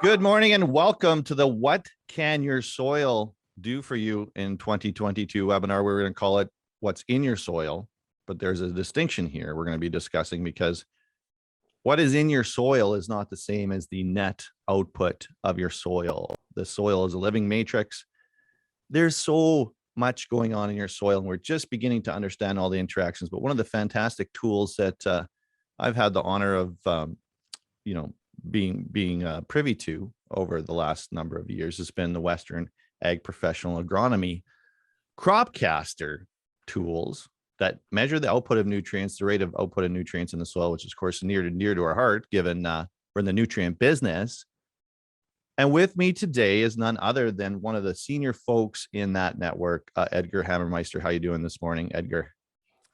Good morning and welcome to the What Can Your Soil Do For You in 2022 webinar. We're going to call it What's in Your Soil, but there's a distinction here we're going to be discussing because what is in your soil is not the same as the net output of your soil. The soil is a living matrix. There's so much going on in your soil, and we're just beginning to understand all the interactions. But one of the fantastic tools that I've had the honor of, being privy to over the last number of years has been the Western Ag Professional Agronomy cropcaster tools that measure the output of nutrients, the rate of output of nutrients in the soil, which is of course near to our heart, given we're in the nutrient business. And with me today is none other than one of the senior folks in that network, Edgar Hammermeister. How you doing this morning, Edgar?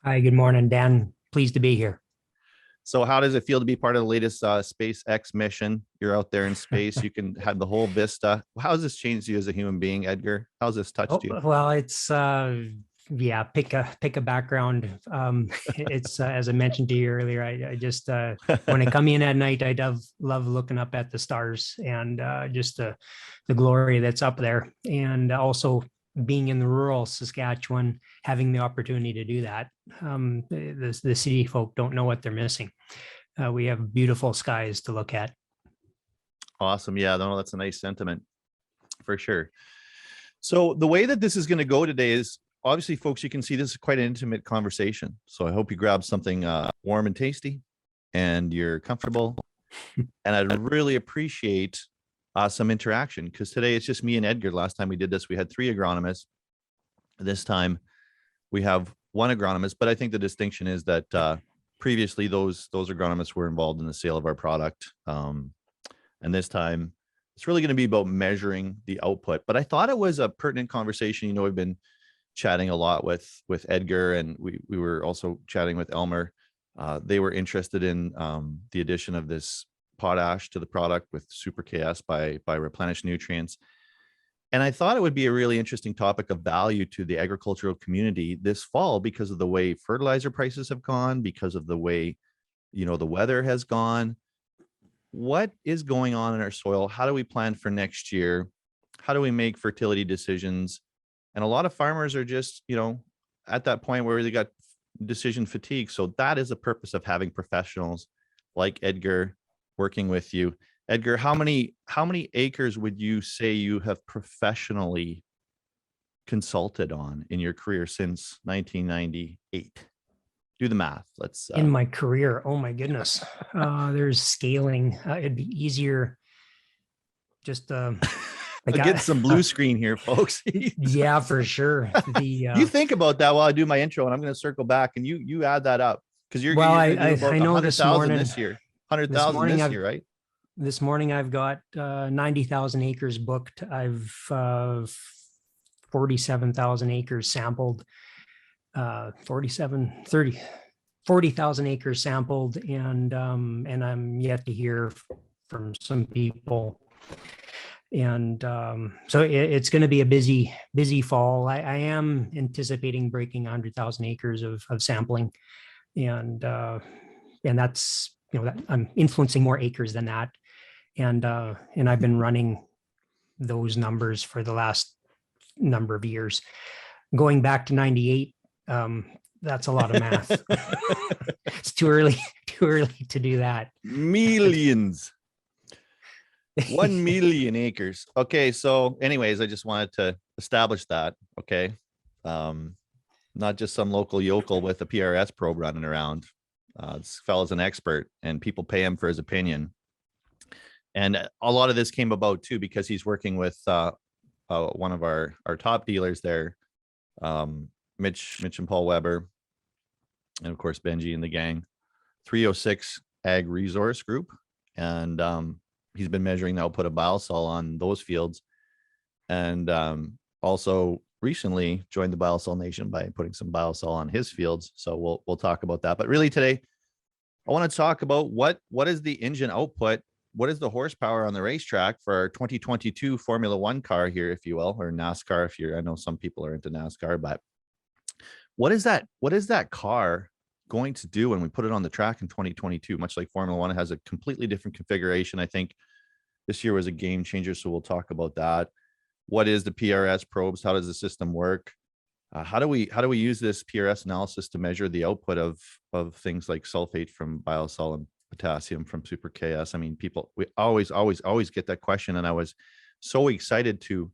Hi, good morning, Dan. Pleased to be here. So how does it feel to be part of the latest SpaceX mission? You're out there in space. You can have the whole vista. How has this changed you as a human being, Edgar? How's this touched you? Well, it's pick a background. It's as I mentioned to you earlier, I just when I come in at night, I love looking up at the stars and just the glory that's up there, and also being in the rural Saskatchewan, having the opportunity to do that. The city folk don't know what they're missing. We have beautiful skies to look at. Awesome. Yeah, no, that's a nice sentiment for sure. So the way that this is going to go today is, obviously, folks, you can see this is quite an intimate conversation. So I hope you grab something warm and tasty and you're comfortable. And I'd really appreciate some interaction, because today it's just me and Edgar. Last time we did this, we had 3 agronomists. This time we have 1 agronomist, but I think the distinction is that previously those agronomists were involved in the sale of our product. And this time it's really going to be about measuring the output. But I thought it was a pertinent conversation. You know, we've been chatting a lot with Edgar, and we were also chatting with Elmer. They were interested in the addition of this potash to the product with Super KS by Replenish Nutrients. And I thought it would be a really interesting topic of value to the agricultural community this fall, because of the way fertilizer prices have gone, because of the way, the weather has gone. What is going on in our soil? How do we plan for next year? How do we make fertility decisions? And a lot of farmers are just, at that point where they got decision fatigue. So that is the purpose of having professionals like Edgar working with you. Edgar, how many acres would you say you have professionally consulted on in your career since 1998? Do the math. Let's in my career. Oh my goodness. There's scaling. It'd be easier just get some blue screen here, folks. Yeah, for sure. You think about that while I do my intro, and I'm going to circle back and you add that up, because you're I know this morning this year, 100,000 this year, right? This morning I've got 90,000 acres booked. I've 47,000 acres sampled, 40,000 acres sampled, and I'm yet to hear from some people. And so it's going to be a busy fall. I am anticipating breaking 100,000 acres of sampling, and that's, that I'm influencing more acres than that. And I've been running those numbers for the last number of years, going back to 98. That's a lot of math. It's too early to do that. Millions. 1 million acres. Okay. So anyways, I just wanted to establish that. Okay. Not just some local yokel with a PRS probe running around. This fellow's an expert, and people pay him for his opinion. And a lot of this came about too, because he's working with one of our top dealers there, Mitch and Paul Weber, and of course Benji and the gang, 306 Ag Resource Group. And he's been measuring the output of BioSul on those fields, and also recently joined the BioSul Nation by putting some BioSul on his fields. So we'll talk about that. But really today, I want to talk about what is the engine output, what is the horsepower on the racetrack for our 2022 Formula One car here, if you will, or NASCAR. I know some people are into NASCAR, but what is that car going to do when we put it on the track in 2022? Much like Formula One, it has a completely different configuration. I think This year was a game changer, so we'll talk about that. What is the PRS probes? How does the system work? How do we use this PRS analysis to measure the output of things like sulfate from BioSul and potassium from Super KS? I mean, we always get that question, and I was so excited to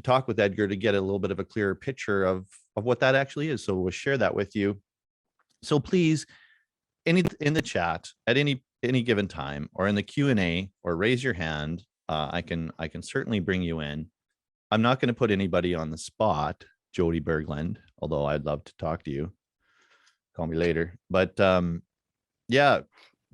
talk with Edgar to get a little bit of a clearer picture of what that actually is. So we'll share that with you. So please, in the chat at any given time, or in the Q&A, or raise your hand. I can certainly bring you in. I'm not going to put anybody on the spot, Jody Berglund, although I'd love to talk to you. Call me later. But yeah,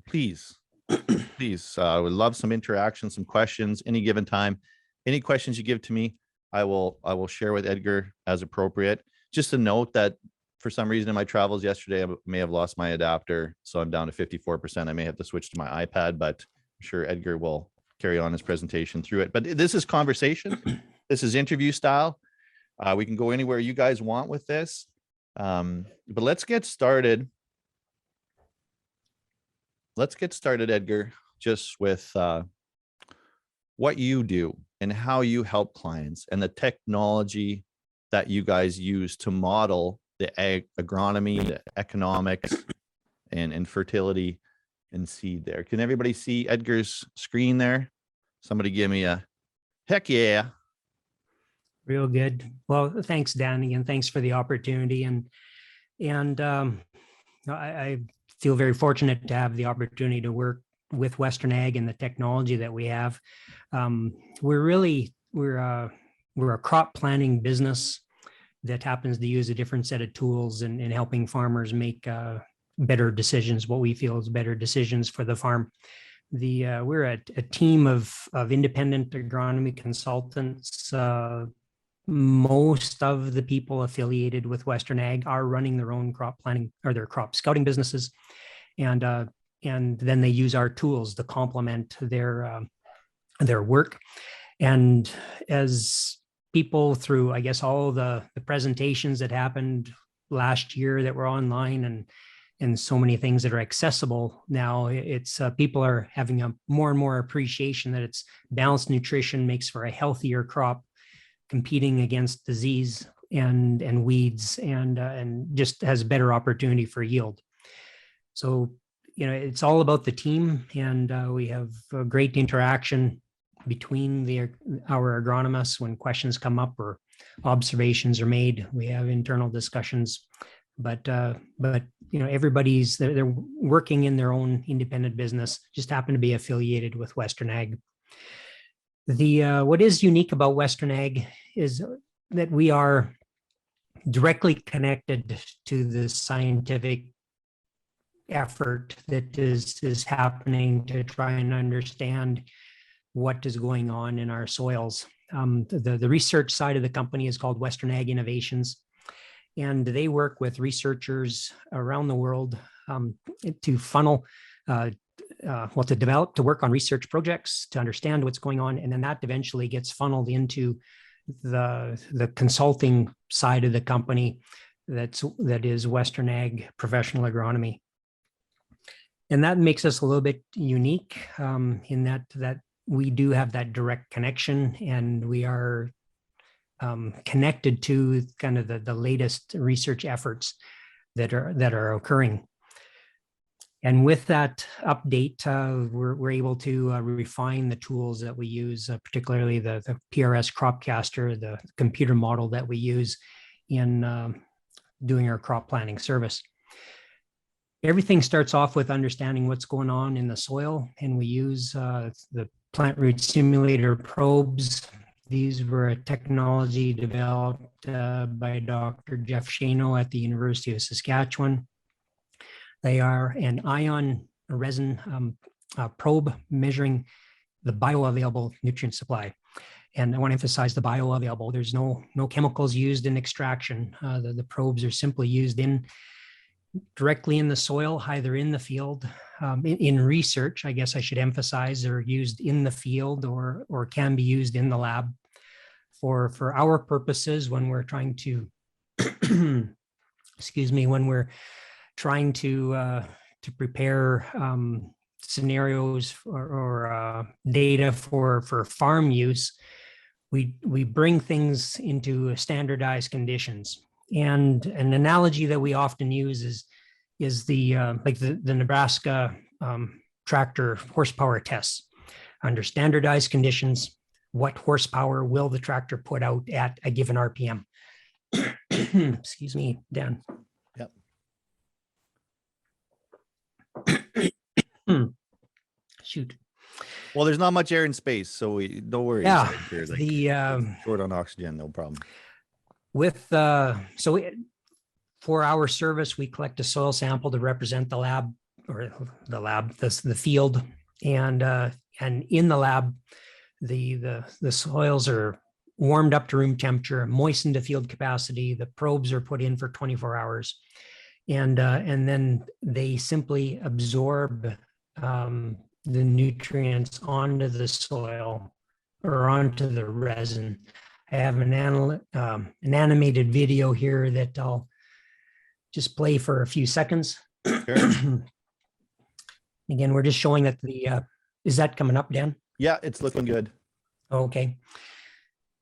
please, I would love some interaction, some questions, any given time. Any questions you give to me, I will share with Edgar as appropriate. Just a note that for some reason in my travels yesterday, I may have lost my adapter, so I'm down to 54%. I may have to switch to my iPad, but I'm sure Edgar will carry on his presentation through it. But this is conversation. This is interview style. We can go anywhere you guys want with this. But let's get started. Let's get started, Edgar, just with what you do and how you help clients and the technology that you guys use to model the agronomy, the economics, and fertility and seed there. Can everybody see Edgar's screen there? Somebody give me a heck yeah. Real good. Well, thanks, Danny, and thanks for the opportunity. And I feel very fortunate to have the opportunity to work with Western Ag and the technology that we have. We're a crop planning business that happens to use a different set of tools in helping farmers make better decisions, what we feel is better decisions for the farm. We're a team of independent agronomy consultants. Most of the people affiliated with Western Ag are running their own crop planning or their crop scouting businesses, and then they use our tools to complement their work. And as people through, I guess, all the presentations that happened last year that were online and so many things that are accessible now, it's people are having a more and more appreciation that it's balanced nutrition makes for a healthier crop, competing against disease and weeds, and just has better opportunity for yield. So, it's all about the team, and we have a great interaction between our agronomists when questions come up or observations are made. We have internal discussions, but they're working in their own independent business, just happen to be affiliated with Western Ag. What is unique about Western Ag is that we are directly connected to the scientific effort that is happening to try and understand what is going on in our soils. The research side of the company is called Western Ag Innovations, and they work with researchers around the world to funnel, to work on research projects, to understand what's going on, and then that eventually gets funneled into the consulting side of the company that is Western Ag Professional Agronomy. And that makes us a little bit unique in that we do have that direct connection, and we are connected to kind of the latest research efforts that are occurring. And with that update, we're able to refine the tools that we use, particularly the PRS Cropcaster, the computer model that we use in doing our crop planning service. Everything starts off with understanding what's going on in the soil, and we use the plant root simulator probes. These were a technology developed by Dr. Jeff Shano at the University of Saskatchewan. They are an ion resin probe measuring the bioavailable nutrient supply. And I want to emphasize the bioavailable. There's no chemicals used in extraction. The probes are simply used directly in the soil, either in the field. In research, I guess I should emphasize, they're used in the field or can be used in the lab. For our purposes, when we're trying to, when we're trying to prepare scenarios or data for farm use, we bring things into standardized conditions. And an analogy that we often use is the like the Nebraska tractor horsepower tests. Under standardized conditions, what horsepower will the tractor put out at a given RPM? Excuse me, Dan. Yep. Shoot. Well, there's not much air in space, so no worries. Yeah, Like, short on oxygen, no problem. With for our service, we collect a soil sample to represent the lab or the field, and in the lab, the soils are warmed up to room temperature, moistened to field capacity. The probes are put in for 24 hours, and then they simply absorb the nutrients onto the soil or onto the resin. I have an animated video here that I'll just play for a few seconds. Sure. Again, we're just showing that is that coming up, Dan? Yeah, it's looking good. Okay.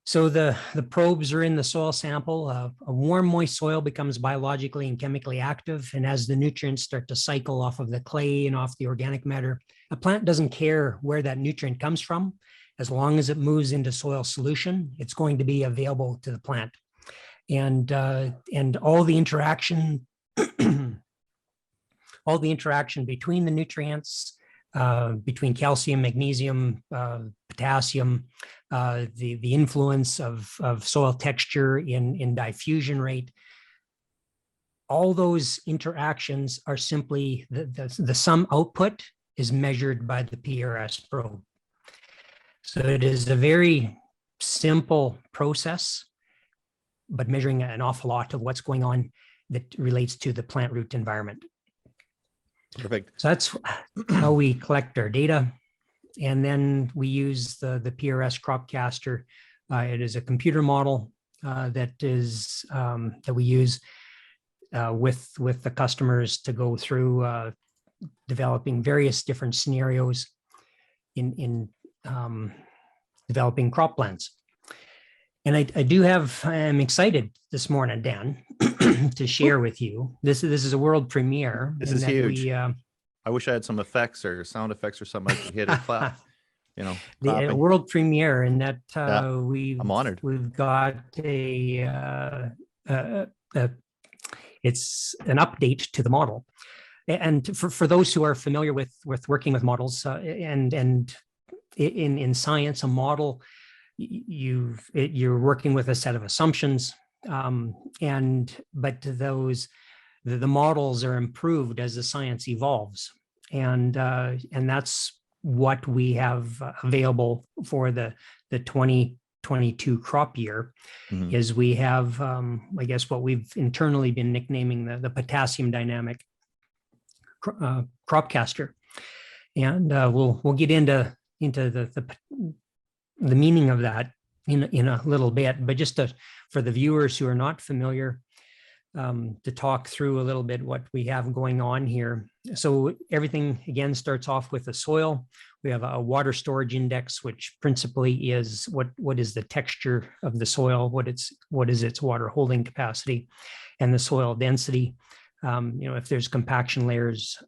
So the probes are in the soil sample. A warm, moist soil becomes biologically and chemically active. And as the nutrients start to cycle off of the clay and off the organic matter, a plant doesn't care where that nutrient comes from. As long as it moves into soil solution, it's going to be available to the plant. And all the interaction, all the interaction between the nutrients, between calcium, magnesium, potassium, the influence of soil texture in diffusion rate, all those interactions are simply the sum output is measured by the PRS probe. So it is a very simple process, but measuring an awful lot of what's going on that relates to the plant root environment. Perfect. So that's how we collect our data. And then we use the PRS Cropcaster. It is a computer model that we use with the customers to go through developing various different scenarios in developing crop plans. And I'm excited this morning, Dan, to share with you. This is a world premiere. This is huge. I wish I had some effects or sound effects or something I could hit or clap. The world premiere, and that I'm honored. We've got it's an update to the model. And for those who are familiar with working with models, and in science, a model, you're working with a set of assumptions, but the models are improved as the science evolves, and that's what we have available for the 2022 crop year. Mm-hmm. Is we have I guess what we've internally been nicknaming the potassium dynamic Cropcaster, and we'll get into the meaning of that in a little bit, but just for the viewers who are not familiar, to talk through a little bit what we have going on here. So everything again starts off with the soil. We have a water storage index, which principally is what is the texture of the soil, what is its water holding capacity, and the soil density. If there's compaction layers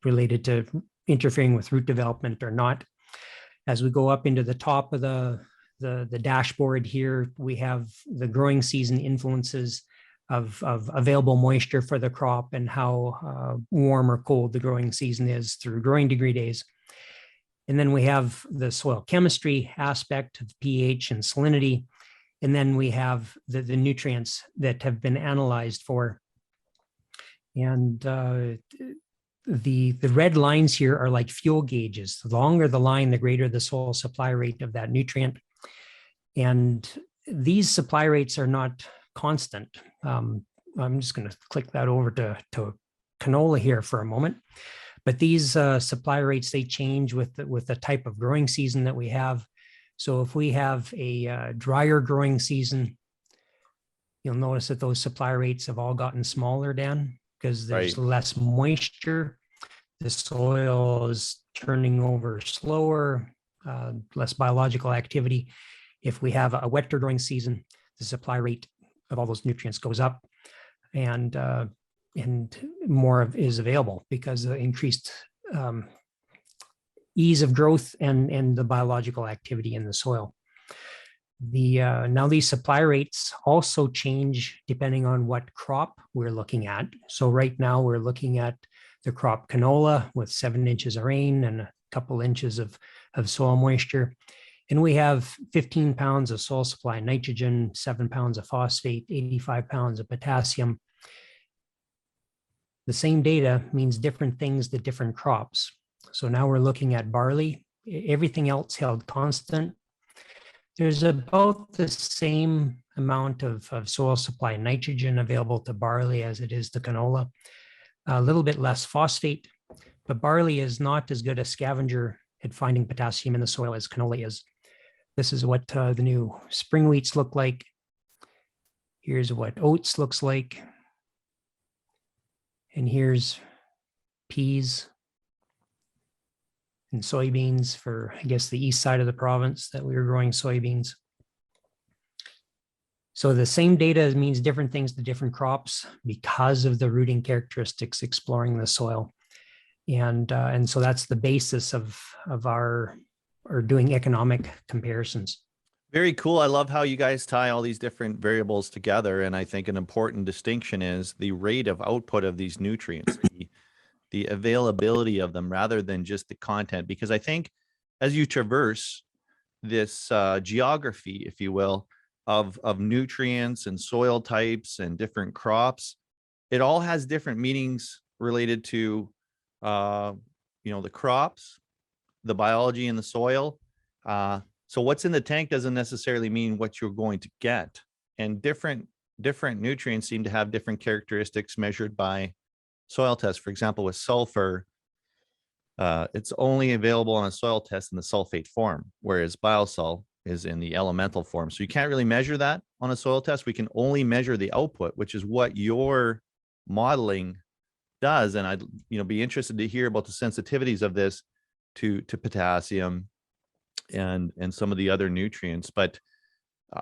related to interfering with root development or not. As we go up into the top of the dashboard here, we have the growing season influences of available moisture for the crop and how warm or cold the growing season is through growing degree days. And then we have the soil chemistry aspect of pH and salinity. And then we have the nutrients that have been analyzed for. And the red lines here are like fuel gauges. The longer the line, the greater the soil supply rate of that nutrient. And these supply rates are not constant. I'm just going to click that over to canola here for a moment. But these supply rates, they change with the type of growing season that we have. So if we have a drier growing season, you'll notice that those supply rates have all gotten smaller, Dan, because there's less moisture. the soil is turning over slower, less biological activity. If we have a wetter growing season, the supply rate of all those nutrients goes up, and more is available because of the increased ease of growth and the biological activity in the soil. Now these supply rates also change depending on what crop we're looking at. So right now we're looking at the crop canola with 7 inches of rain and a couple inches of soil moisture. And we have 15 pounds of soil supply nitrogen, 7 pounds of phosphate, 85 pounds of potassium. The same data means different things to different crops. So now we're looking at barley, everything else held constant. There's about the same amount of soil supply nitrogen available to barley as it is to canola, a little bit less phosphate, but barley is not as good a scavenger at finding potassium in the soil as canola is. This is what the new spring wheats look like. Here's what oats looks like. And here's peas and soybeans for, I guess, the east side of the province that we were growing soybeans. So the same data means different things to different crops because of the rooting characteristics exploring the soil. And so that's the basis of our doing economic comparisons. Very cool. I love how you guys tie all these different variables together. And I think an important distinction is the rate of output of these nutrients, the availability of them rather than just the content. Because I think as you traverse this geography, if you will, of nutrients and soil types and different crops, it all has different meanings related to, the crops, the biology in the soil. So what's in the tank doesn't necessarily mean what you're going to get. And different nutrients seem to have different characteristics measured by soil tests. For example, with sulfur, it's only available on a soil test in the sulfate form, whereas BioSul is in the elemental form. So you can't really measure that on a soil test. We can only measure the output, which is what your modeling does. And I'd be interested to hear about the sensitivities of this to potassium and some of the other nutrients. But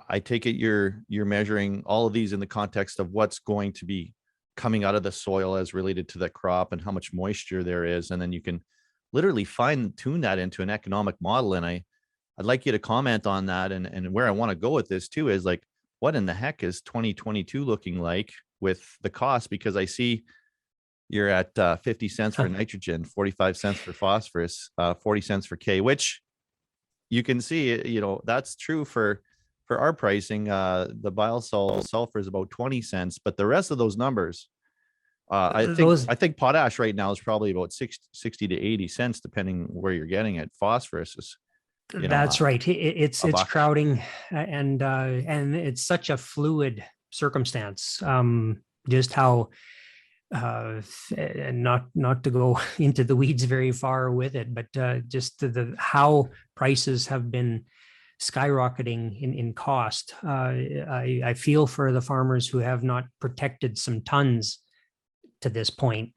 I take it you're measuring all of these in the context of what's going to be coming out of the soil as related to the crop and how much moisture there is. And then you can literally fine tune that into an economic model. And I'd like you to comment on that. And where I want to go with this too is like, what in the heck is 2022 looking like with the cost? Because I see you're at 50 cents for nitrogen, 45 cents for phosphorus, 40 cents for K, which you can see, that's true for our pricing. The BioSul sulfur is about 20 cents, but the rest of those numbers, I think potash right now is probably about 60 to 80 cents, depending where you're getting it. Phosphorus is, that's right. It's crowding, and it's such a fluid circumstance. Just how, and not to go into the weeds very far with it, but just how prices have been skyrocketing in cost. I feel for the farmers who have not protected some tons to this point,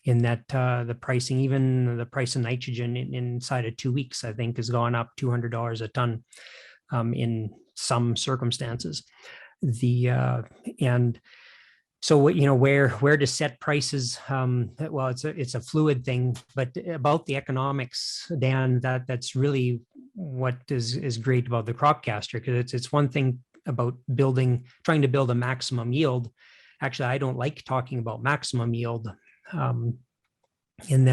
in that the pricing, even the price of nitrogen inside of 2 weeks, I think, has gone up $200 a ton in some circumstances. And so where to set prices? Well, it's a fluid thing, but about the economics, Dan, that's really what is great about the cropcaster, because it's one thing about trying to build a maximum yield. Actually, I don't like talking about maximum yield, in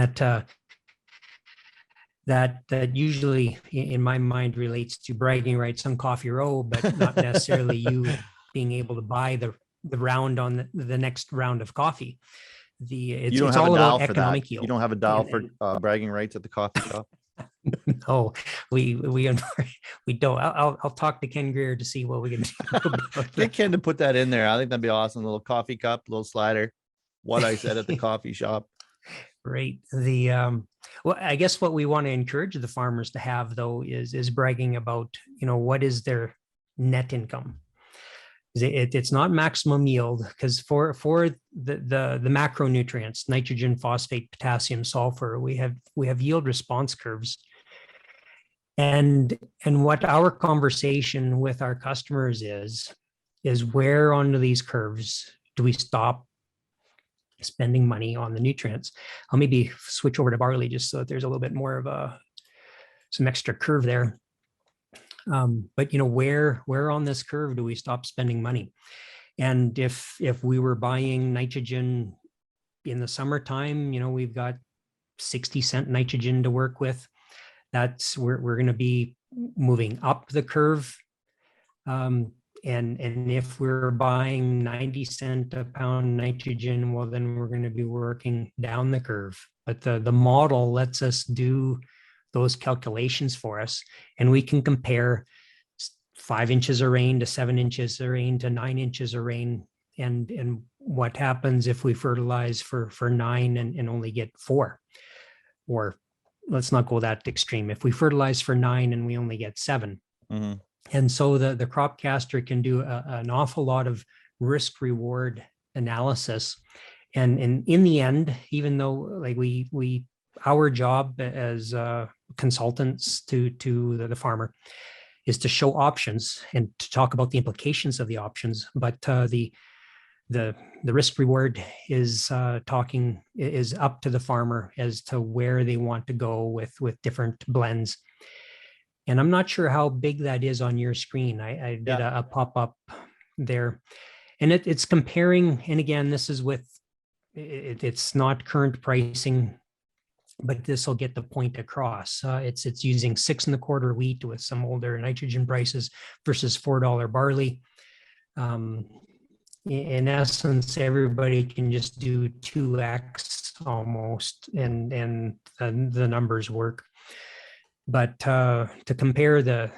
that usually in my mind relates to bragging rights on Coffee Row, but not necessarily you being able to buy the round on the next round of coffee. It's all about economic yield. You don't have a dial for bragging rights at the coffee shop? No, we don't. I'll talk to Ken Greer to see what we can do. Get Ken to put that in there. I think that'd be awesome. A little coffee cup, little slider. What I said at the coffee shop. Right. Well, I guess what we want to encourage the farmers to have, though, is bragging about, what is their net income. It's not maximum yield, because for the macronutrients, nitrogen, phosphate, potassium, sulfur, we have yield response curves. And what our conversation with our customers is where onto these curves do we stop spending money on the nutrients? I'll maybe switch over to barley just so that there's a little bit more of some extra curve there. But where on this curve do we stop spending money? And if we were buying nitrogen in the summertime, we've got 60-cent nitrogen to work with. We're going to be moving up the curve. And if we're buying 90-cent a pound nitrogen, well, then we're going to be working down the curve. But the model lets us do those calculations for us, and we can compare 5 inches of rain to 7 inches of rain to 9 inches of rain, and what happens if we fertilize for 9 and only get 4, or let's not go that extreme. If we fertilize for 9 and we only get 7. Mm-hmm. And so the cropcaster can do an awful lot of risk reward analysis. And in the end, even though like our job as consultants to the farmer is to show options and to talk about the implications of the options, but the risk reward is up to the farmer as to where they want to go with different blends. And I'm not sure how big that is on your screen. I did a pop-up there, and it's comparing. And again, this is it's not current pricing, but this will get the point across. It's using 6 1/4 wheat with some older nitrogen prices versus $4 barley. In essence, everybody can just do 2x almost, and the numbers work. But to compare the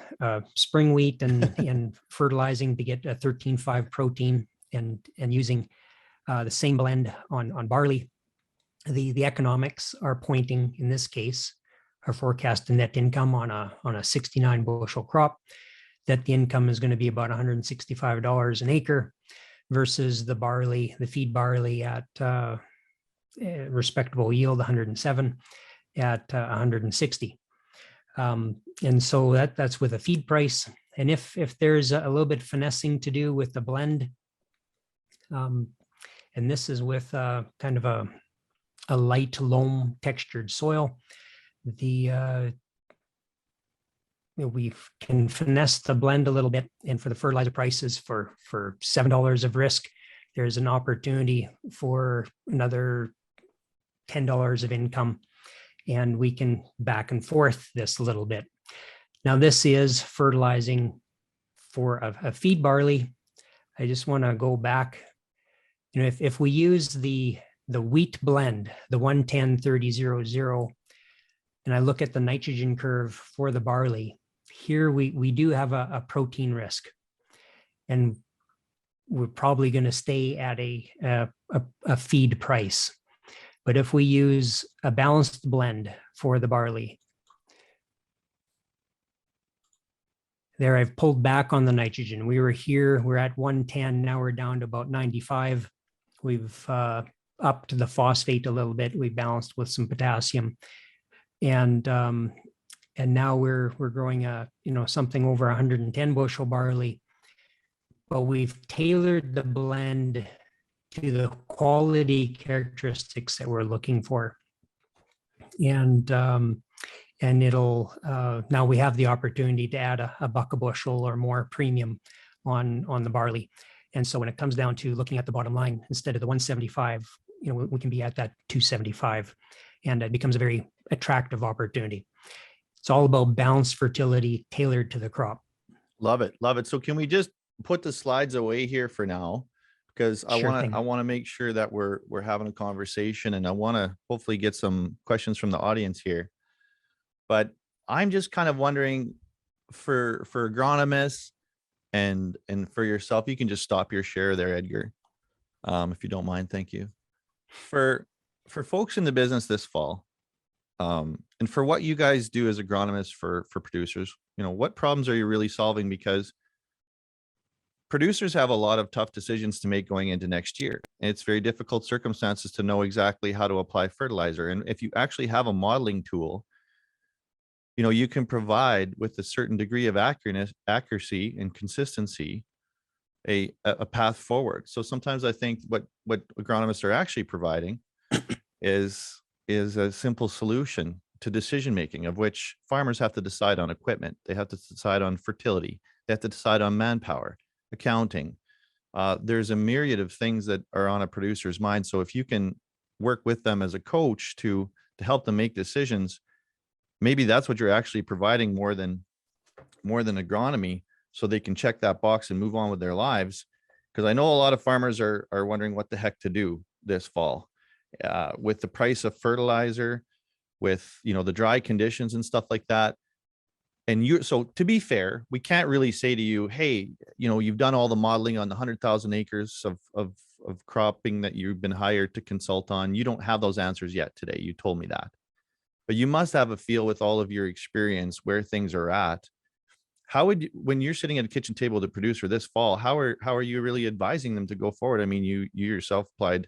spring wheat and fertilizing to get a 13.5 protein and using the same blend on barley, the economics are pointing, in this case, our forecast net income on a 69 bushel crop, that the income is going to be about $165 an acre versus the feed barley at respectable yield, 107 at 160. And so that's with a feed price. And if there's a little bit finessing to do with the blend, and this is with kind of a light loam textured soil, we can finesse the blend a little bit. And for the fertilizer prices for $7 of risk, there's an opportunity for another $10 of income. And we can back and forth this a little bit. Now, this is fertilizing for a feed barley. I just want to go back. If we use the wheat blend, the 110-30-00, and I look at the nitrogen curve for the barley, here we do have a protein risk, and we're probably going to stay at a feed price. But if we use a balanced blend for the barley, there I've pulled back on the nitrogen. We're at 110, now we're down to about 95. We've upped the phosphate a little bit. We balanced with some potassium. And now we're growing something over 110 bushel barley. But we've tailored the blend to the quality characteristics that we're looking for. And it'll now we have the opportunity to add a buck a bushel or more premium on the barley. And so when it comes down to looking at the bottom line, instead of the 175, we can be at that 275, and it becomes a very attractive opportunity. It's all about balanced fertility tailored to the crop. Love it. Love it. So can we just put the slides away here for now? Because I want to make sure that we're having a conversation, and I want to hopefully get some questions from the audience here. But I'm just kind of wondering, for agronomists and for yourself, you can just stop your share there, Edgar, if you don't mind. Thank you. For folks in the business this fall, and for what you guys do as agronomists for producers, what problems are you really solving? Because producers have a lot of tough decisions to make going into next year. And it's very difficult circumstances to know exactly how to apply fertilizer. And if you actually have a modeling tool, you know, you can provide with a certain degree of accuracy and consistency a path forward. So sometimes I think what agronomists are actually providing is a simple solution to decision making, of which farmers have to decide on equipment, they have to decide on fertility, they have to decide on manpower, accounting. There's a myriad of things that are on a producer's mind. So if you can work with them as a coach to help them make decisions, maybe that's what you're actually providing more than agronomy, so they can check that box and move on with their lives. Because I know a lot of farmers are wondering what the heck to do this fall with the price of fertilizer, with, you know, the dry conditions and stuff like that. And so to be fair, we can't really say to you, hey, you know, you've done all the modeling on the 100,000 acres of cropping that you've been hired to consult on. You don't have those answers yet today. You told me that, but you must have a feel with all of your experience where things are at. How would you, when you're sitting at a kitchen table with a producer this fall, how are you really advising them to go forward? I mean, you yourself applied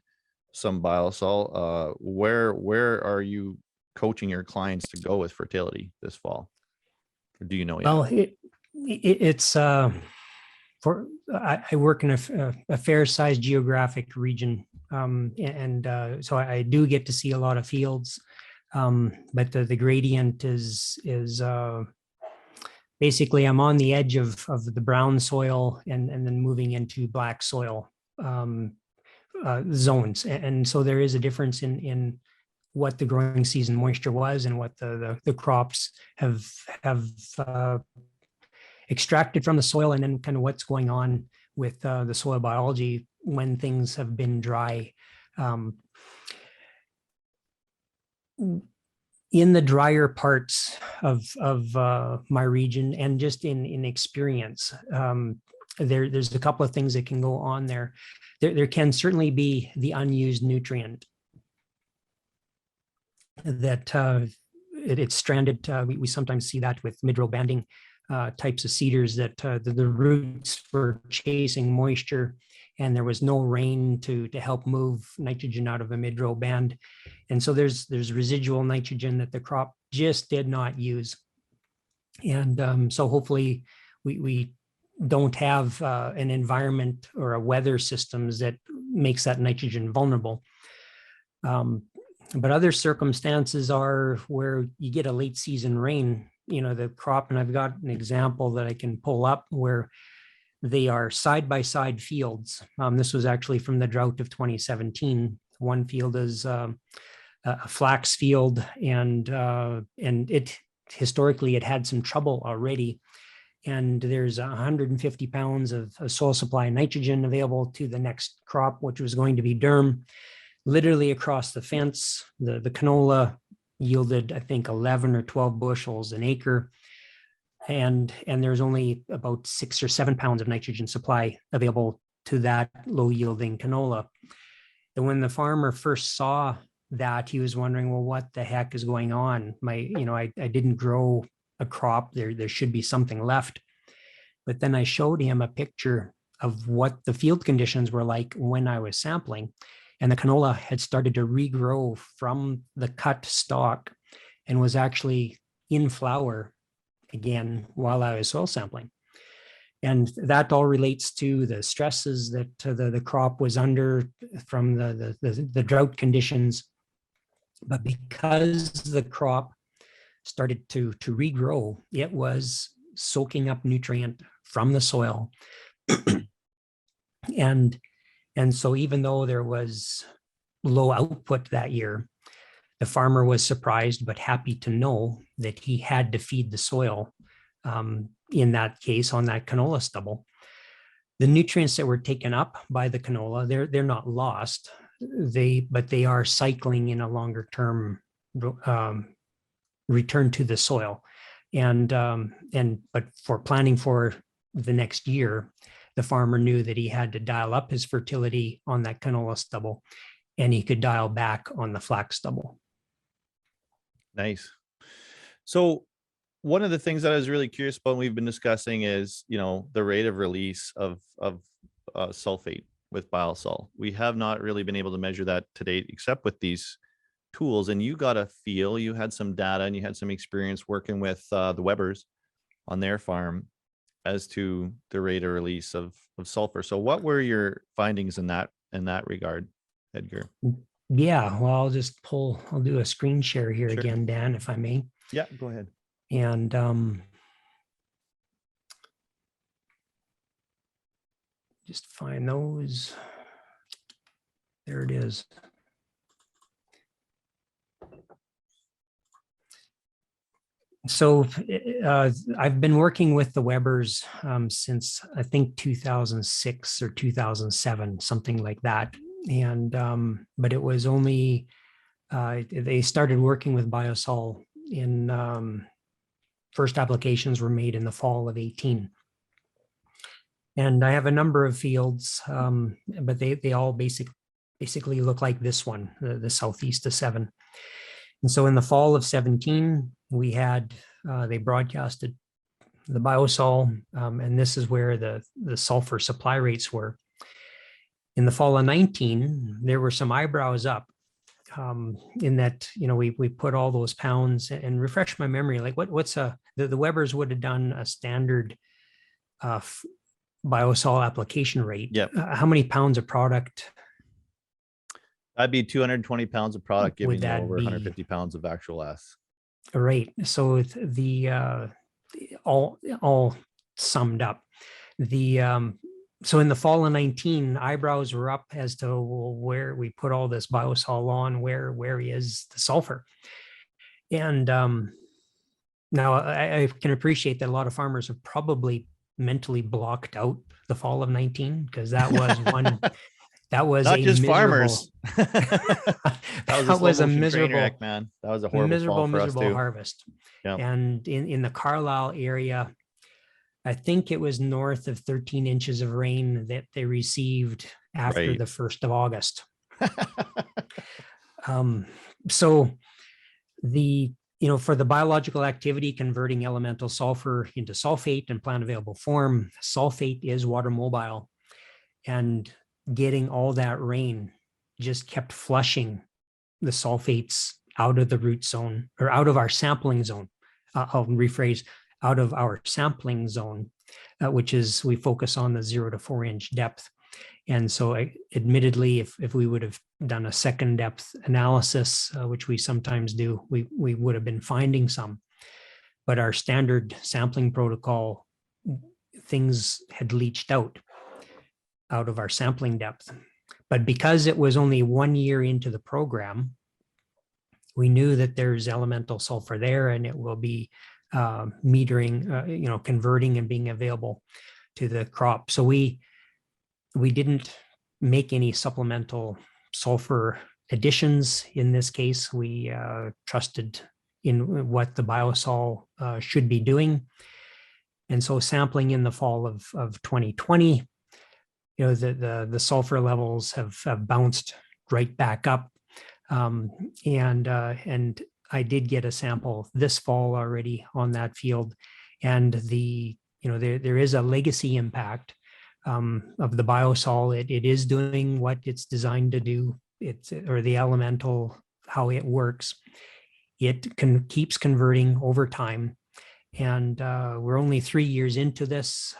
some BioSul. Where are you coaching your clients to go with fertility this fall? Or do you know yet? Well, it's for I work in a fair sized geographic region, so I do get to see a lot of fields, but the gradient is basically I'm on the edge of the brown soil and then moving into black soil zones, and so there is a difference in what the growing season moisture was and what the crops have extracted from the soil, and then kind of what's going on with the soil biology when things have been dry. In the drier parts of my region, and just in experience, there's a couple of things that can go on there. There can certainly be the unused nutrient that it's stranded. We sometimes see that with mid-row banding types of cedars, that the roots were chasing moisture and there was no rain to help move nitrogen out of a mid-row band. And so there's residual nitrogen that the crop just did not use. And so hopefully we don't have an environment or a weather systems that makes that nitrogen vulnerable. But other circumstances are where you get a late season rain, you know, the crop, and I've got an example that I can pull up where they are side by side fields. This was actually from the drought of 2017. One field is a flax field, and it historically it had some trouble already. And there's 150 pounds of soil supply nitrogen available to the next crop, which was going to be durum. Literally across the fence, the canola yielded, I think, 11 or 12 bushels an acre. And there's only about 6 or 7 pounds of nitrogen supply available to that low yielding canola. And when the farmer first saw that, he was wondering, well, what the heck is going on? I didn't grow a crop. There should be something left. But then I showed him a picture of what the field conditions were like when I was sampling. And the canola had started to regrow from the cut stalk and was actually in flower again while I was soil sampling. And that all relates to the stresses that the crop was under from the drought conditions. But because the crop started to regrow, it was soaking up nutrient from the soil. And so even though there was low output that year, the farmer was surprised but happy to know that he had to feed the soil, in that case, on that canola stubble. The nutrients that were taken up by the canola, they're not lost, but they are cycling in a longer term return to the soil. But for planning for the next year, the farmer knew that he had to dial up his fertility on that canola stubble, and he could dial back on the flax stubble. Nice. So one of the things that I was really curious about, and we've been discussing, is, the rate of release of sulfate with BioSul. We have not really been able to measure that to date, except with these tools. And you got a feel, you had some data, and you had some experience working with the Webbers on their farm as to the rate of release of sulfur. So what were your findings in that regard, Edgar? Yeah, well, I'll do a screen share here Sure. again, Dan, if I may. Yeah, go ahead. And just find those. There it is. So I've been working with the Webbers since I think 2006 or 2007, something like that. And but it was only they started working with BioSul in first applications were made in the fall of 18. And I have a number of fields, but they all basically look like this one, the southeast of 7. And so in the fall of 17, we had, they broadcasted the BioSul, and this is where the sulfur supply rates were. In the fall of 19, there were some eyebrows up in that, we put all those pounds, and refresh my memory, like what's the Webbers would have done a standard BioSul application rate. Yep. How many pounds of product? That'd be 220 pounds of product giving Would you that over be 150 pounds of actual S. Right. So the all summed up, so in the fall of 19, eyebrows were up as to where we put all this BioSul on, where is the sulfur. And now I can appreciate that a lot of farmers have probably mentally blocked out the fall of 19, because that was one. That was not a just miserable, farmers. That was a miserable wreck, man. That was a horrible fall for us too. harvest. Yep. And in the Carlisle area, I think it was north of 13 inches of rain that they received after the 1st of August. So for the biological activity converting elemental sulfur into sulfate in plant available form, sulfate is water mobile, and getting all that rain just kept flushing the sulfates out of the root zone, or out of our sampling zone. I'll rephrase, out of our sampling zone, which is, we focus on the 0 to 4 inch depth. And so admittedly, if we would have done a second depth analysis, which we sometimes do, we would have been finding some. But our standard sampling protocol, things had leached out of our sampling depth. But because it was only 1 year into the program, we knew that there's elemental sulfur there, and it will be metering, converting and being available to the crop. So we didn't make any supplemental sulfur additions in this case. We trusted in what the BioSul should be doing. And so sampling in the fall of 2020, the sulfur levels have bounced right back up. And I did get a sample this fall already on that field. And there is a legacy impact of the BioSul. It is doing what it's designed to do. Or the elemental, how it works. It keeps converting over time. And we're only 3 years into this.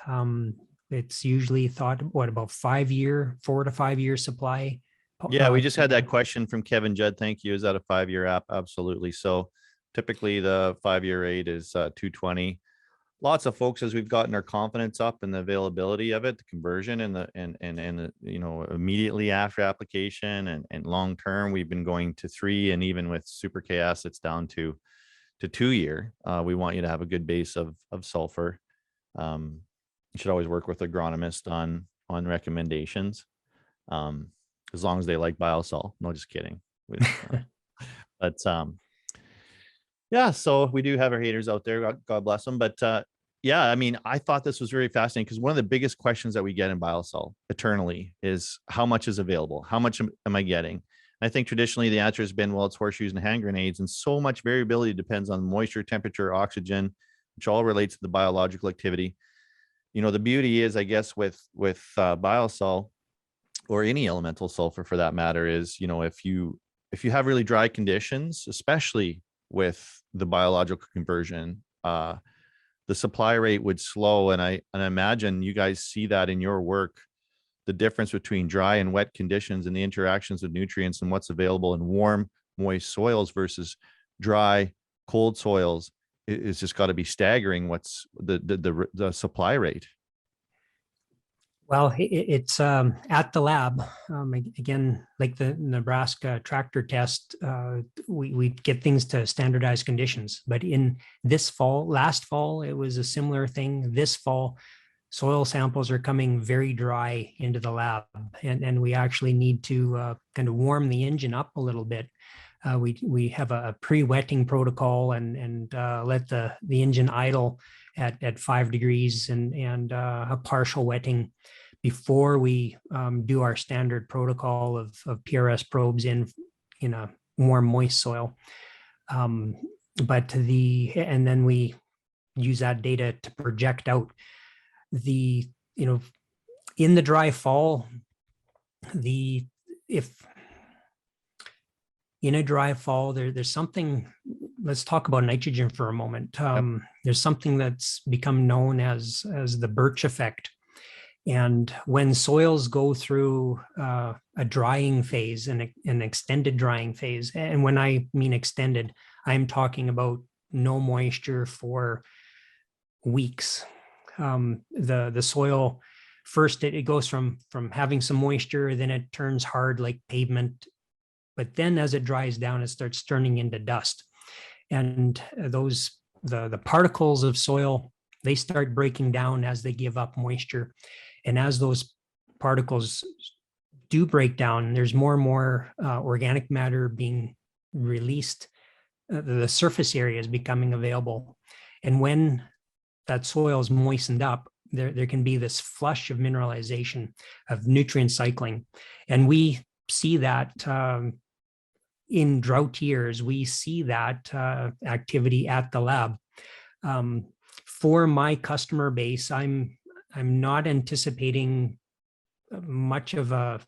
It's usually thought, about 4 to 5 year supply. Yeah, we just had that question from Kevin Judd. Thank you. Is that a 5-year app? Absolutely. So typically the 5-year rate is 220. Lots of folks, as we've gotten our confidence up and the availability of it, the conversion and the immediately after application and long term, we've been going to 3, and even with Super KS, it's down to 2 year. We want you to have a good base of sulfur. You should always work with agronomist on recommendations. As long as they like BioSul. No, just kidding. But yeah, so we do have our haters out there. God bless them. But yeah, I mean, I thought this was very fascinating, because one of the biggest questions that we get in BioSul eternally is, how much is available? How much am I getting? And I think traditionally the answer has been, well, it's horseshoes and hand grenades, and so much variability depends on moisture, temperature, oxygen, which all relates to the biological activity. You know, the beauty is, I guess, with BioSul, or any elemental sulfur for that matter, is, you know, if you have really dry conditions, especially with the biological conversion, the supply rate would slow. And I imagine you guys see that in your work, the difference between dry and wet conditions and the interactions with nutrients and what's available in warm, moist soils versus dry, cold soils. It's just got to be staggering what's the supply rate. Well, it's at the lab. Again, like the Nebraska tractor test, we get things to standardized conditions. But in this fall, last fall, it was a similar thing. This fall, soil samples are coming very dry into the lab, and we actually need to kind of warm the engine up a little bit. We have a pre-wetting protocol and let the engine idle at 5 degrees and a partial wetting before we do our standard protocol of PRS probes in a warm, moist soil. And then we use that data to project out in the dry fall, in a dry fall, there's something, let's talk about nitrogen for a moment. There's something that's become known as the birch effect. And when soils go through a drying phase, an extended drying phase, and when I mean extended, I'm talking about no moisture for weeks. The soil, first it goes from having some moisture, then it turns hard like pavement. But then as it dries down, it starts turning into dust. And the particles of soil, they start breaking down as they give up moisture. And as those particles do break down, there's more and more organic matter being released. The surface area is becoming available. And when that soil is moistened up, there can be this flush of mineralization, of nutrient cycling. And we see that in drought years, we see that activity at the lab. For my customer base, I'm not anticipating much of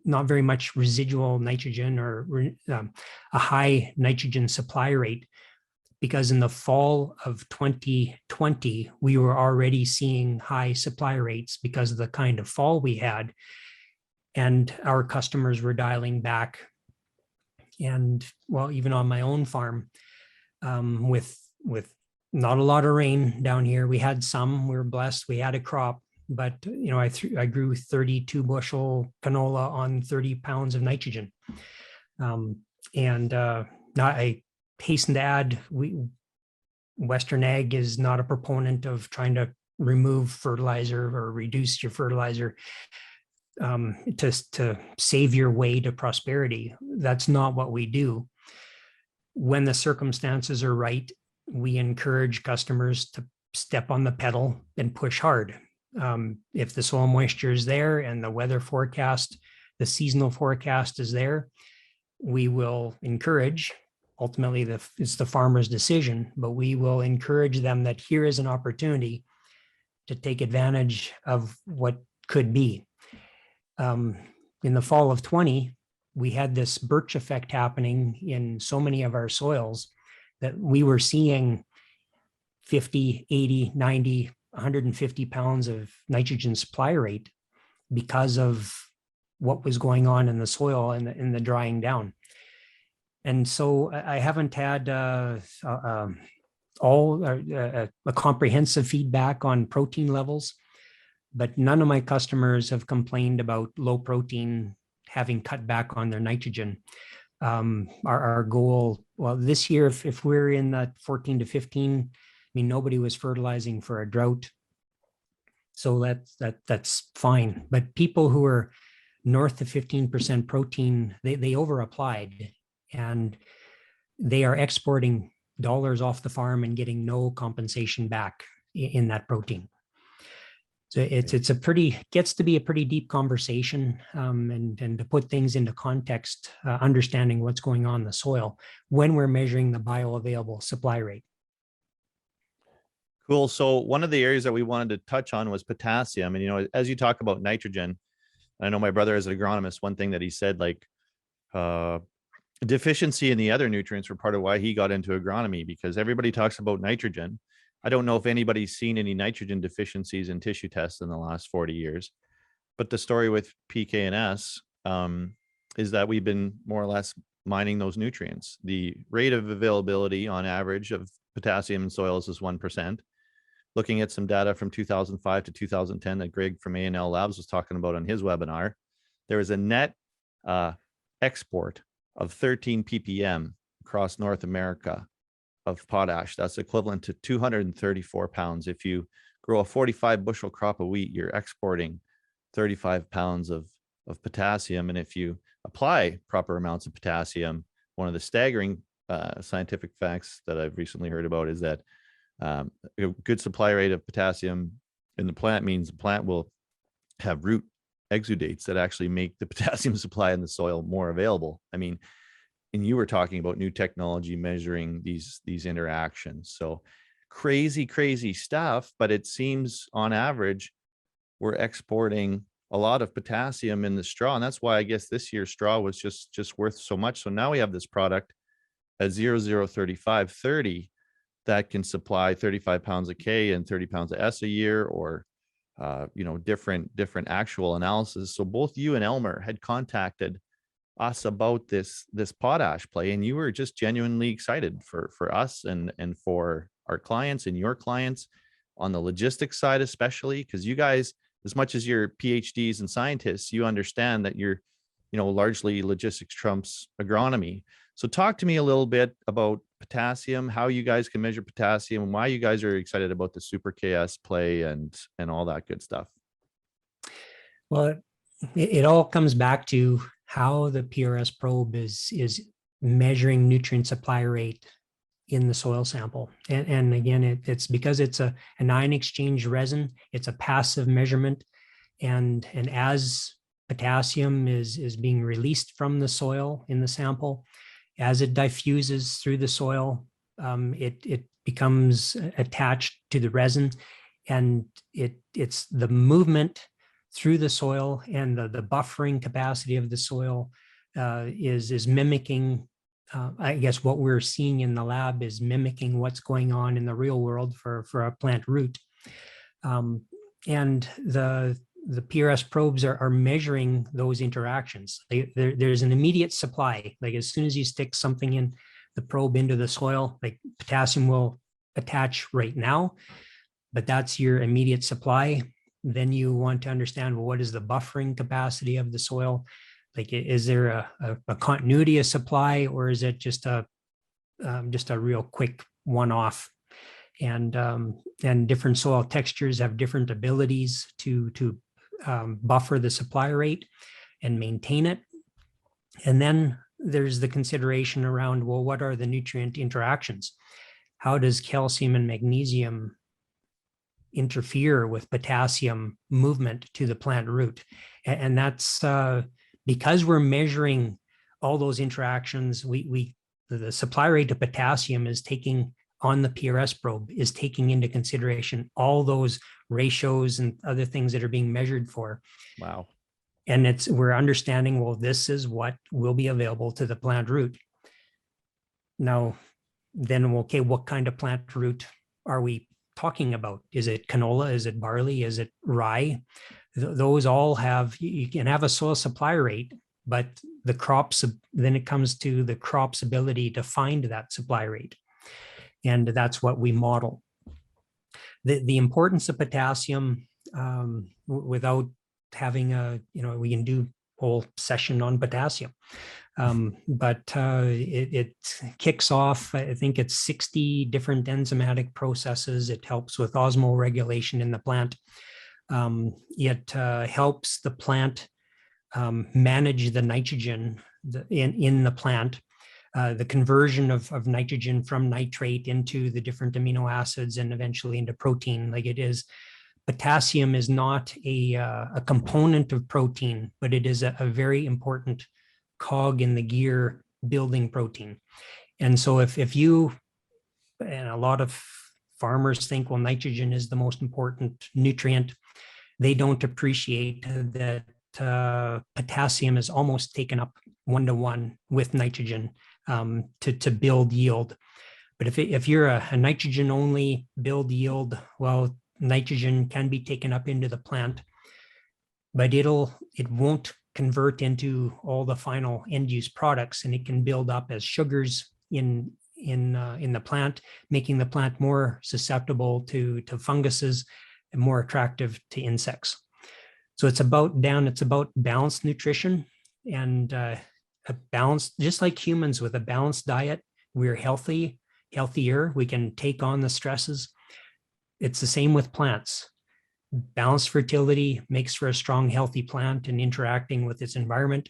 not very much residual nitrogen or a high nitrogen supply rate, because in the fall of 2020, we were already seeing high supply rates because of the kind of fall we had, and our customers were dialing back. And well, even on my own farm, with not a lot of rain down here, we had some. We were blessed. We had a crop, but I grew 32 bushel canola on 30 pounds of nitrogen. I hasten to add, Western Ag is not a proponent of trying to remove fertilizer or reduce your fertilizer to save your way to prosperity. That's not what we do. When the circumstances are right, we encourage customers to step on the pedal and push hard. If the soil moisture is there and the weather forecast, the seasonal forecast is there, we will encourage. Ultimately, it's the farmer's decision, but we will encourage them that here is an opportunity to take advantage of what could be. In the fall of 20, we had this birch effect happening in so many of our soils that we were seeing 50, 80, 90, 150 pounds of nitrogen supply rate because of what was going on in the soil and in the drying down. And so I haven't had a comprehensive feedback on protein levels, but none of my customers have complained about low protein having cut back on their nitrogen. Our goal, well, this year, if we're in that 14 to 15, I mean, nobody was fertilizing for a drought. So that's fine. But people who are north of 15% protein, they over applied, and they are exporting dollars off the farm and getting no compensation back in that protein. So gets to be a pretty deep conversation, and to put things into context, understanding what's going on in the soil when we're measuring the bioavailable supply rate. Cool. So one of the areas that we wanted to touch on was potassium. And, you know, as you talk about nitrogen, I know my brother is an agronomist. One thing that he said, like, deficiency in the other nutrients were part of why he got into agronomy, because everybody talks about nitrogen. I don't know if anybody's seen any nitrogen deficiencies in tissue tests in the last 40 years, but the story with PK&S is that we've been more or less mining those nutrients. The rate of availability on average of potassium in soils is 1%. Looking at some data from 2005 to 2010 that Greg from A&L Labs was talking about on his webinar, there was a net export of 13 ppm across North America of potash. That's equivalent to 234 pounds. If you grow a 45 bushel crop of wheat, you're exporting 35 pounds of potassium. And if you apply proper amounts of potassium, one of the staggering scientific facts that I've recently heard about is that a good supply rate of potassium in the plant means the plant will have root exudates that actually make the potassium supply in the soil more available. I mean, and you were talking about new technology measuring these interactions. So crazy stuff, but it seems on average, we're exporting a lot of potassium in the straw. And that's why I guess this year's straw was just worth so much. So now we have this product at 003530 that can supply 35 pounds of K and 30 pounds of S a year, or you know, different actual analysis. So both you and Elmer had contacted us about this potash play, and you were just genuinely excited for us and for our clients and your clients on the logistics side, especially because you guys, as much as you're PhDs and scientists, you understand that you're, you know, largely logistics trumps agronomy. So talk to me a little bit about potassium, how you guys can measure potassium, and why you guys are excited about the Super KS play and all that good stuff. Well, it all comes back to how the PRS probe is measuring nutrient supply rate in the soil sample. And again, it's because it's an ion exchange resin, it's a passive measurement. And as potassium is being released from the soil in the sample, as it diffuses through the soil, it becomes attached to the resin, and it's the movement through the soil and the buffering capacity of the soil is mimicking. I guess what we're seeing in the lab is mimicking what's going on in the real world for a plant root. And the PRS probes are measuring those interactions. There's an immediate supply. Like as soon as you stick something in the probe into the soil, like potassium will attach right now, but that's your immediate supply. Then you want to understand, well, what is the buffering capacity of the soil? Like, is there a continuity of supply, or is it just a real quick one-off? And different soil textures have different abilities to buffer the supply rate and maintain it. And then there's the consideration around, well, what are the nutrient interactions? How does calcium and magnesium interfere with potassium movement to the plant root? And that's because we're measuring all those interactions. The supply rate of potassium is taking on the PRS probe is taking into consideration all those ratios and other things that are being measured for. Wow. And we're understanding, well, this is what will be available to the plant root. Now, then, okay, what kind of plant root are we talking about? Is it canola? Is it barley? Is it rye? Those all have, you can have a soil supply rate, but the crops, then it comes to the crop's ability to find that supply rate. And that's what we model. The importance of potassium, without having we can do a whole session on potassium. But it kicks off, I think it's 60 different enzymatic processes. It helps with osmoregulation in the plant. It helps the plant manage the nitrogen in the plant. The conversion of nitrogen from nitrate into the different amino acids and eventually into protein. Like it is, potassium is not a component of protein, but it is a very important cog in the gear building protein. And so if you, and a lot of farmers think, well, nitrogen is the most important nutrient. They don't appreciate that potassium is almost taken up 1-to-1 with nitrogen to build yield. But if you're a nitrogen only build yield, well, nitrogen can be taken up into the plant, but it won't convert into all the final end use products, and it can build up as sugars in the plant, making the plant more susceptible to funguses and more attractive to insects. So it's about balanced nutrition, and a balanced, just like humans with a balanced diet, we're healthier, we can take on the stresses. It's the same with plants. Balanced fertility makes for a strong, healthy plant and interacting with its environment,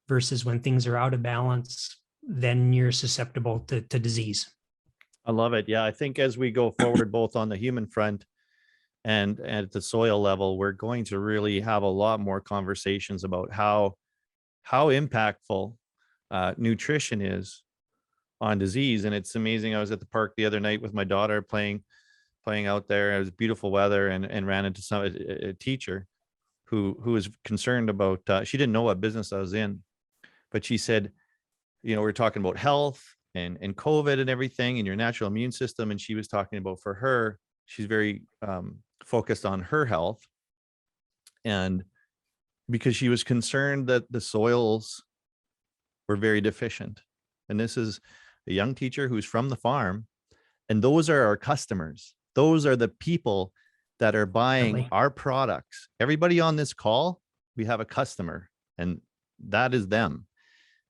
versus when things are out of balance, then you're susceptible to disease. I love it. Yeah, I think as we go forward, both on the human front and at the soil level, we're going to really have a lot more conversations about how impactful nutrition is on disease. And it's amazing. I was at the park the other night with my daughter playing out there. It was beautiful weather, and ran into a teacher who was concerned about, she didn't know what business I was in, but she said, we're talking about health and COVID and everything and your natural immune system. And she was talking about, for her, she's very focused on her health. And because she was concerned that the soils were very deficient. And this is a young teacher who's from the farm. And those are our customers. Those are the people that are buying our products. Everybody on this call, we have a customer, and that is them.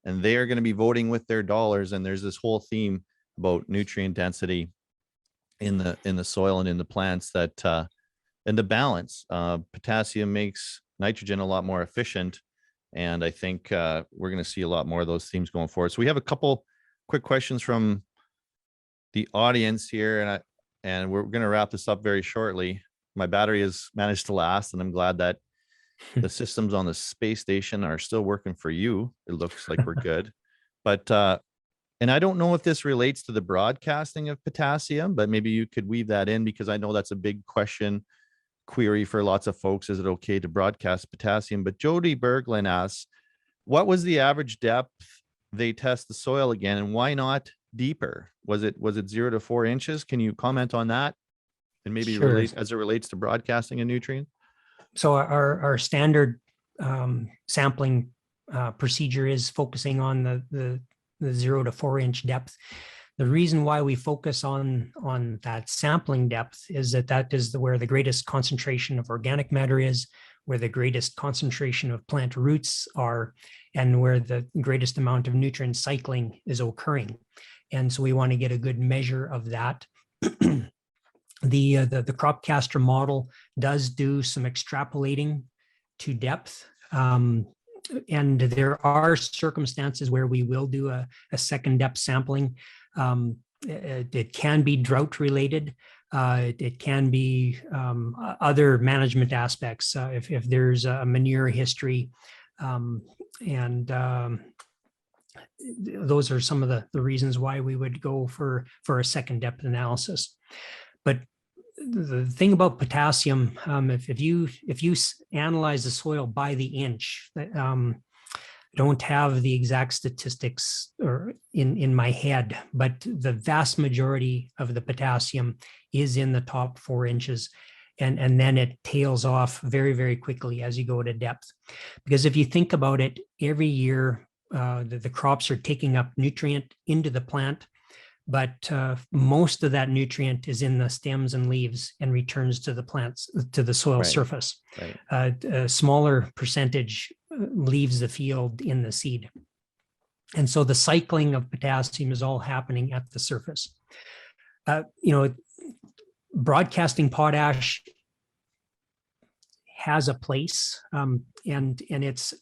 And they are going to be voting with their dollars. And there's this whole theme about nutrient density in the soil and in the plants, that and the balance. Potassium makes nitrogen a lot more efficient. And I think we're going to see a lot more of those themes going forward. So we have a couple quick questions from the audience here, and we're going to wrap this up very shortly. My battery has managed to last, and I'm glad that the systems on the space station are still working for you. It looks like we're good. But and I don't know if this relates to the broadcasting of potassium, but maybe you could weave that in, because I know that's a big query for lots of folks. Is it okay to broadcast potassium? But Jody Berglund asks, what was the average depth they test the soil again, and why not deeper? Was it 0 to 4 inches? Can you comment on that, and maybe Sure. as it relates to broadcasting a nutrient? So our standard sampling procedure is focusing on the 0 to 4 inch depth. The reason why we focus on that sampling depth is that is where the greatest concentration of organic matter is, where the greatest concentration of plant roots are, and where the greatest amount of nutrient cycling is occurring. And so we want to get a good measure of that. The Cropcaster model does do some extrapolating to depth. And there are circumstances where we will do a second depth sampling. It can be drought related. It can be other management aspects. If there's a manure history, and those are some of the reasons why we would go for a second depth analysis. But the thing about potassium, if you analyze the soil by the inch, don't have the exact statistics or in my head, but the vast majority of the potassium is in the top 4 inches. And then it tails off very, very quickly as you go to depth. Because if you think about it, every year the crops are taking up nutrient into the plant, but most of that nutrient is in the stems and leaves and returns to the plants, to the soil surface. Right. A smaller percentage leaves the field in the seed. And so the cycling of potassium is all happening at the surface. Broadcasting potash has a place, and it's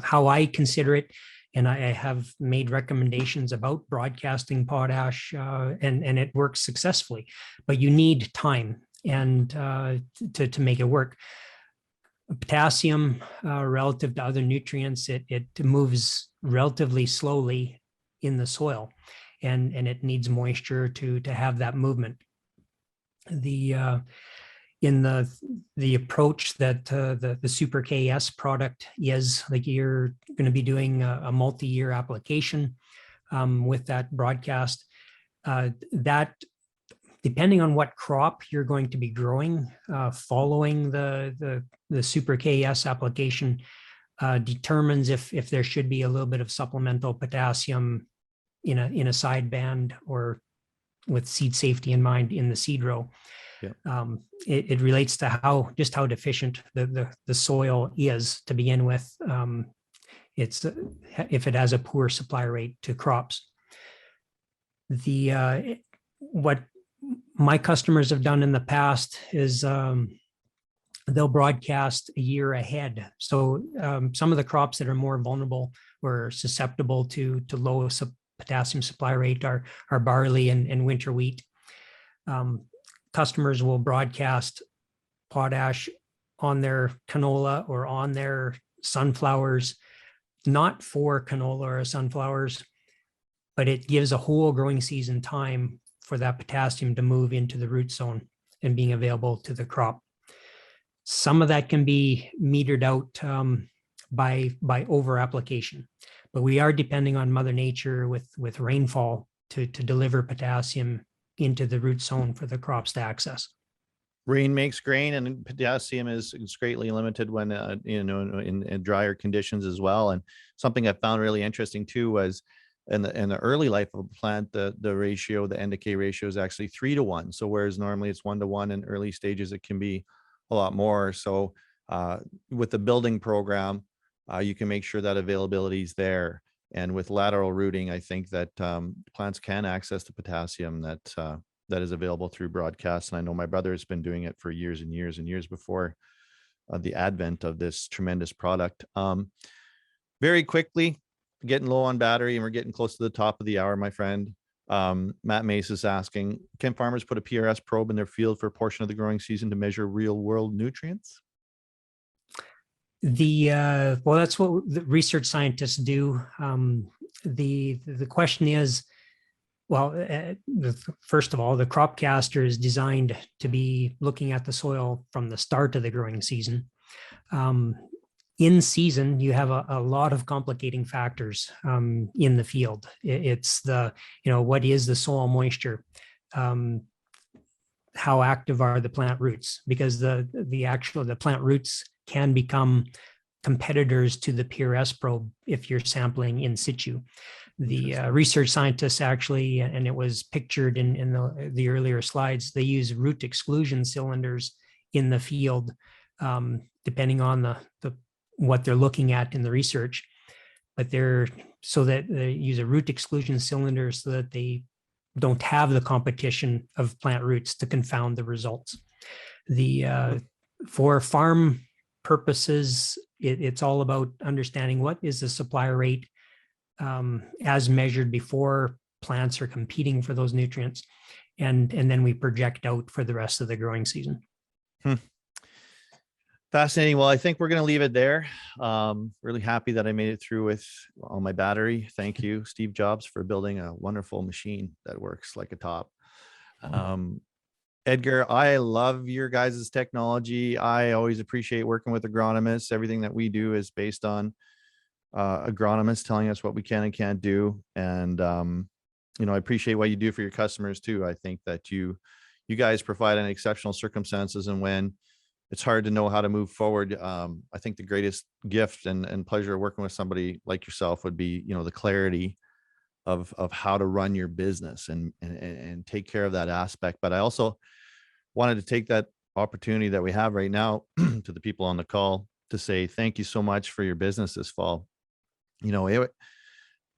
how I consider it. And I have made recommendations about broadcasting potash, and it works successfully. But you need time and to make it work. Potassium, relative to other nutrients, it moves relatively slowly in the soil, and it needs moisture to have that movement. The in the approach that the Super KS product is, like, you're going to be doing a multi-year application with that broadcast. That, depending on what crop you're going to be growing, following the Super KS application, determines if there should be a little bit of supplemental potassium in a sideband, or with seed safety in mind in the seed row. Yeah. It relates to how deficient the soil is to begin with. It's if it has a poor supply rate to crops. What my customers have done in the past is they'll broadcast a year ahead. So some of the crops that are more vulnerable or susceptible to low potassium supply rate are barley and winter wheat. Customers will broadcast potash on their canola or on their sunflowers, not for canola or sunflowers, but it gives a whole growing season time for that potassium to move into the root zone and being available to the crop. Some of that can be metered out by over application, but we are depending on Mother Nature with rainfall to deliver potassium into the root zone for the crops to access. Rain makes grain, and potassium is greatly limited when in drier conditions as well. And something I found really interesting too was in the early life of a plant, the ratio, the NDK ratio is actually 3-to-1. So whereas normally it's 1-to-1 in early stages, it can be a lot more. So with the building program, you can make sure that availability is there. And with lateral rooting, I think that plants can access the potassium that is available through broadcast. And I know my brother has been doing it for years and years and years before the advent of this tremendous product. Very quickly, getting low on battery, and we're getting close to the top of the hour, my friend. Matt Mace is asking, can farmers put a PRS probe in their field for a portion of the growing season to measure real world nutrients? Well, that's what the research scientists do. The question is, well, first of all, the crop caster is designed to be looking at the soil from the start of the growing season. In season, you have a lot of complicating factors in the field. It's what is the soil moisture? How active are the plant roots? Because the plant roots can become competitors to the PRS probe if you're sampling in situ. The research scientists actually, and it was pictured in the earlier slides, they use root exclusion cylinders in the field, depending on what they're looking at in the research. But they use a root exclusion cylinder so that they don't have the competition of plant roots to confound the results. For farm purposes, it's all about understanding what is the supply rate as measured before plants are competing for those nutrients, and then we project out for the rest of the growing season. Fascinating. Well, I think we're going to leave it there. Really happy that I made it through with all my battery. Thank you, Steve Jobs, for building a wonderful machine that works like a top. Edgar, I love your guys' technology. I always appreciate working with agronomists. Everything that we do is based on agronomists telling us what we can and can't do. And, I appreciate what you do for your customers too. I think that you guys provide an exceptional circumstances, and when it's hard to know how to move forward, I think the greatest gift and pleasure of working with somebody like yourself would be, the clarity of how to run your business and take care of that aspect. But I also wanted to take that opportunity that we have right now to the people on the call to say thank you so much for your business this fall.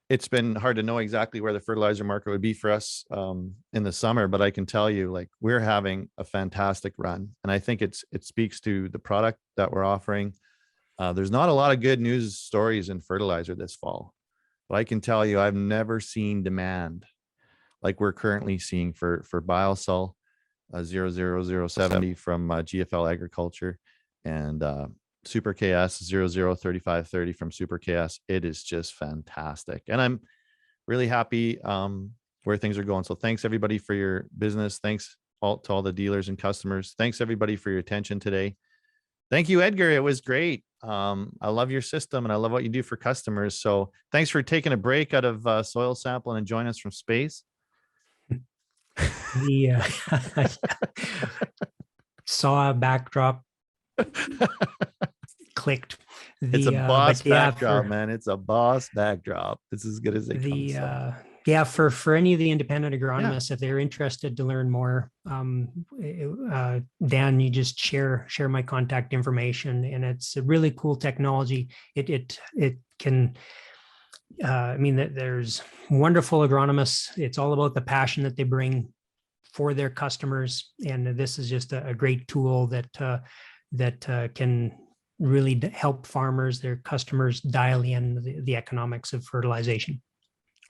It's been hard to know exactly where the fertilizer market would be for us in the summer, but I can tell you, like, we're having a fantastic run, and I think it speaks to the product that we're offering. There's not a lot of good news stories in fertilizer this fall, but I can tell you, I've never seen demand like we're currently seeing for BioSul 00070 from GFL Agriculture, and Super KS 003530 from Super KS. It is just fantastic. And I'm really happy where things are going. So thanks everybody for your business. Thanks all the dealers and customers. Thanks everybody for your attention today. Thank you, Edgar. It was great. I love your system and I love what you do for customers. So thanks for taking a break out of soil sampling and joining us from space. The saw a backdrop clicked. It's a boss but yeah, backdrop, man. It's a boss backdrop. It's as good as they come. So. Yeah, for any of the independent agronomists, if they're interested to learn more, Dan, you just share my contact information, and it's a really cool technology. It can, I mean, that there's wonderful agronomists. It's all about the passion that they bring for their customers, and this is just a great tool that can really help farmers, their customers, dial in the economics of fertilization.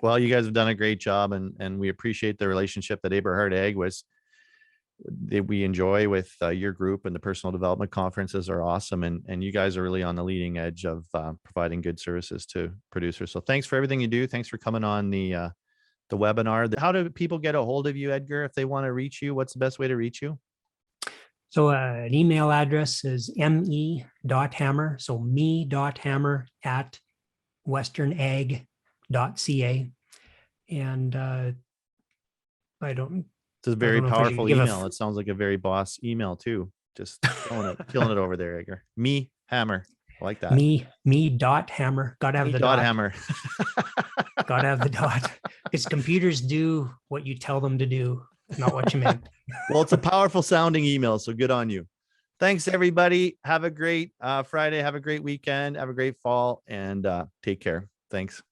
Well, you guys have done a great job, and we appreciate the relationship that Aberhart Ag we enjoy with your group, and the personal development conferences are awesome. And you guys are really on the leading edge of providing good services to producers. So thanks for everything you do. Thanks for coming on the webinar. How do people get a hold of you, Edgar, if they want to reach you? What's the best way to reach you? So an email address is me.hammer. So me.hammer@westernag.ca. And I don't. It's a very powerful email. It sounds like a very boss email too. Just killing it over there, Edgar. Me Hammer. I like that. Me.hammer. Gotta have the dot. Hammer. Gotta have the dot. Because computers do what you tell them to do, not what you meant. Well, it's a powerful sounding email, so good on you. Thanks, everybody. Have a great Friday. Have a great weekend. Have a great fall, and take care. Thanks.